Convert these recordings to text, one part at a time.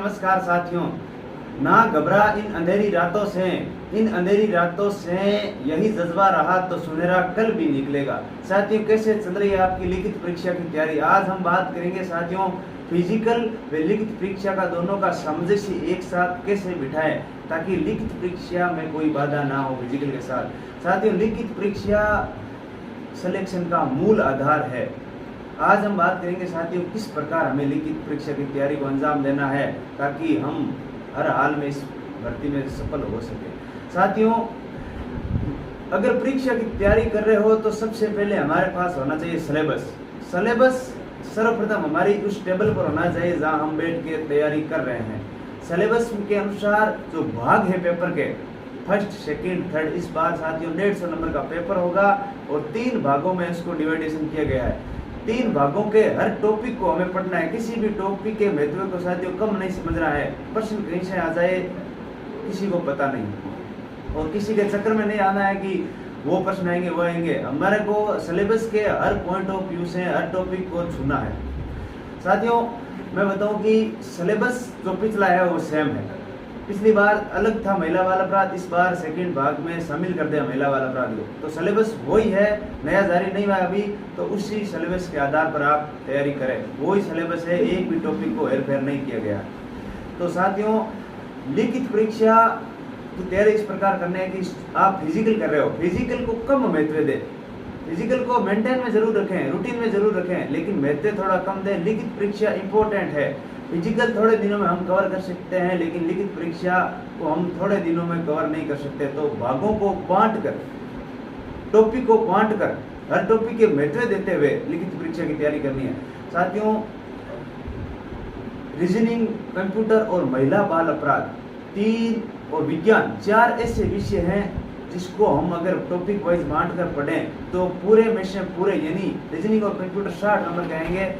नमस्कार साथियों। ना घबरा इन अंधेरी रातों से, इन अंधेरी रातों से यही जज्बा रहा तो सुनहरा कल भी निकलेगा। साथियों, कैसे चल रही है आपकी लिखित परीक्षा की तैयारी? आज हम बात करेंगे साथियों, फिजिकल व लिखित परीक्षा का दोनों का सामंजस्य एक साथ कैसे बिठाएं ताकि लिखित परीक्षा में कोई बाधा ना हो फिजिकल के साथ। साथियों, लिखित परीक्षा सिलेक्शन का मूल आधार है। आज हम बात करेंगे साथियों, किस प्रकार हमें लिखित परीक्षा की तैयारी को अंजाम देना है ताकि हम हर हाल में इस भर्ती में सफल हो सके। साथियों, अगर परीक्षा की तैयारी कर रहे हो तो सबसे पहले हमारे पास होना चाहिए सिलेबस सर्वप्रथम हमारी उस टेबल पर होना चाहिए जहां हम बैठ के तैयारी कर रहे हैं। सिलेबस के अनुसार जो भाग है पेपर के, फर्स्ट, सेकंड, थर्ड, इस बार साथियों 150 नंबर का पेपर होगा और 3 भागों में इसको डिवाइडेशन किया गया है। 3 भागों के हर टॉपिक को हमें पढ़ना है। किसी भी टॉपिक के महत्व को साथियों कम नहीं समझना है। प्रश्न कहीं से आ जाए किसी को पता नहीं, और किसी के चक्कर में नहीं आना है कि वो प्रश्न आएंगे वो आएंगे। हमारे को सिलेबस के हर पॉइंट ऑफ व्यू से हर टॉपिक को छूना है। साथियों, मैं बताऊं कि सिलेबस जो पिछला है वो सेम है। पिछली बार अलग था महिला बाल अपराध, इस बार सेकंड भाग में शामिल कर दिया महिला बाल अपराध को। तो सिलेबस वही है, नया जारी नहीं हुआ अभी, तो उसी सिलेबस के आधार पर आप तैयारी करें। वही सिलेबस है, एक भी टॉपिक को हेरफेर नहीं किया गया। तो साथियों, लिखित परीक्षा की तैयारी इस प्रकार करनी है कि आप फिजिकल कर रहे हो, फिजिकल को कम महत्व दें। फिजिकल को मेंटेन में जरूर रखें, रूटीन में जरूर रखें, लेकिन महत्व थोड़ा कम दें। लिखित परीक्षा इंपॉर्टेंट है। फिजिकल थोड़े दिनों में हम कवर कर सकते हैं, लेकिन लिखित परीक्षा को हम थोड़े दिनों में कवर नहीं कर सकते। तो भागों को बांट कर, टॉपिक को बांट कर, हर टॉपिक के महत्व देते हुए लिखित परीक्षा की तैयारी करनी है। साथियों, रीजनिंग, कंप्यूटर और महिला बाल अपराध 3 और विज्ञान 4 ऐसे विषय हैं जिसको हम अगर टॉपिक वाइज बांट कर पढ़ें तो पूरे में से पूरे, यानी रीजनिंग और कंप्यूटर 60 नंबर कहेंगे,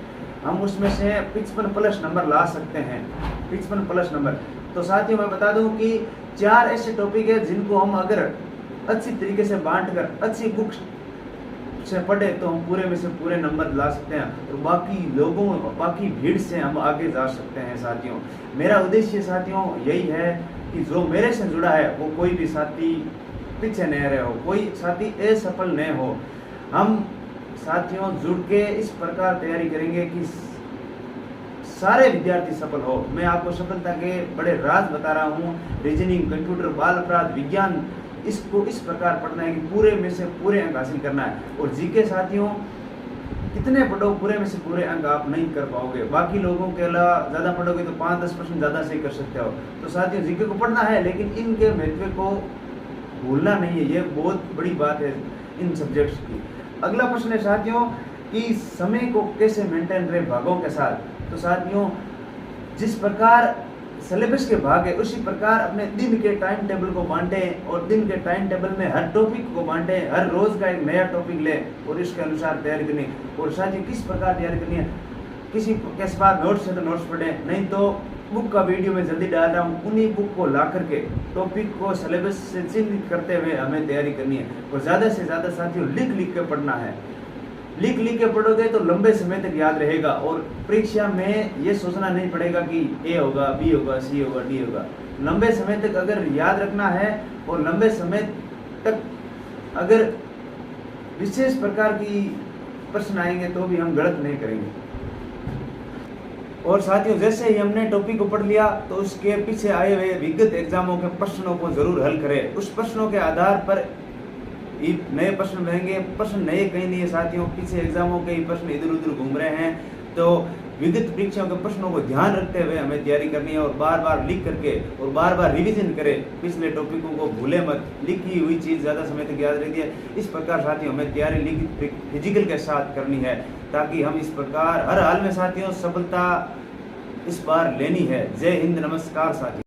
हम उसमें से 55 प्लस नंबर ला सकते हैं। 55 प्लस नंबर। तो साथियों, मैं बता दूं कि 4 ऐसे टॉपिक है जिनको हम अगर अच्छी तरीके से बांट कर अच्छी बुक से पढ़े तो हम पूरे में से पूरे नंबर ला सकते हैं और बाकी भीड़ से हम आगे जा सकते हैं। साथियों, मेरा उद्देश्य साथियों यही है कि जो मेरे से जुड़ा है वो कोई भी साथी पीछे नहीं रहे हो, कोई साथी असफल नहीं हो। हम साथियों जुड़ के इस प्रकार तैयारी करेंगे कि सारे विद्यार्थी सफल हो। मैं आपको सफलता के बड़े राज बता रहा हूँ। रीजनिंग, कंप्यूटर, बाल अपराध, विज्ञान, इसको इस प्रकार पढ़ना है कि पूरे में से पूरे अंक हासिल करना है। और जीके साथियों, कितने पढ़ो पूरे में से पूरे अंक आप नहीं कर पाओगे। बाकी लोगों के अलावा ज़्यादा पढ़ोगे तो 5-10% ज़्यादा से कर सकते हो। तो साथियों, जीके को पढ़ना है, लेकिन इनके महत्व को भूलना नहीं है। ये बहुत बड़ी बात है इन सब्जेक्ट्स की। अगला प्रश्न है साथियों कि समय को कैसे मेंटेन रहे भागों के साथ। तो साथियों, जिस प्रकार सिलेबस के भाग है उसी प्रकार अपने दिन के टाइम टेबल को बांटें और दिन के टाइम टेबल में हर टॉपिक को बांटें। हर रोज का एक नया टॉपिक लें और इसके अनुसार तैयारी करनी। और साथियों, किस प्रकार तैयारी करनी है? किसी के पास नोट्स है तो नोट्स पढ़ें, नहीं तो बुक का वीडियो में जल्दी डाल रहा हूँ, उन्हीं बुक को ला करके टॉपिक को सिलेबस से चिन्हित करते हुए हमें तैयारी करनी है। और ज़्यादा से ज़्यादा साथियों लिख के पढ़ना है। लिख के पढ़ोगे तो लंबे समय तक याद रहेगा और परीक्षा में ये सोचना नहीं पड़ेगा कि ए होगा, बी होगा, सी होगा, डी होगा। लंबे समय तक अगर याद रखना है और लंबे समय तक अगर विशेष प्रकार की प्रश्न आएंगे तो भी हम गलत नहीं करेंगे। और साथियों, जैसे ही हमने टॉपिक को पढ़ लिया तो उसके पीछे आए हुए विगत एग्जामों के प्रश्नों को जरूर हल करें। उस प्रश्नों के आधार पर नए प्रश्न रहेंगे। प्रश्न नए कहीं नहीं है साथियों, पीछे एग्जामों के ही प्रश्न इधर उधर घूम रहे हैं। तो विगत परीक्षाओं के प्रश्नों को ध्यान रखते हुए हमें तैयारी करनी है और बार बार लिख करके और बार बार रिवीजन करें। पिछले टॉपिकों को भूले मत। लिखी हुई चीज़ ज़्यादा समय तक याद रहती है। इस प्रकार साथियों हमें तैयारी लिखित फिजिकल के साथ करनी है ताकि हम इस प्रकार हर हाल में साथियों सफलता इस बार लेनी है। जय हिंद, नमस्कार साथियों।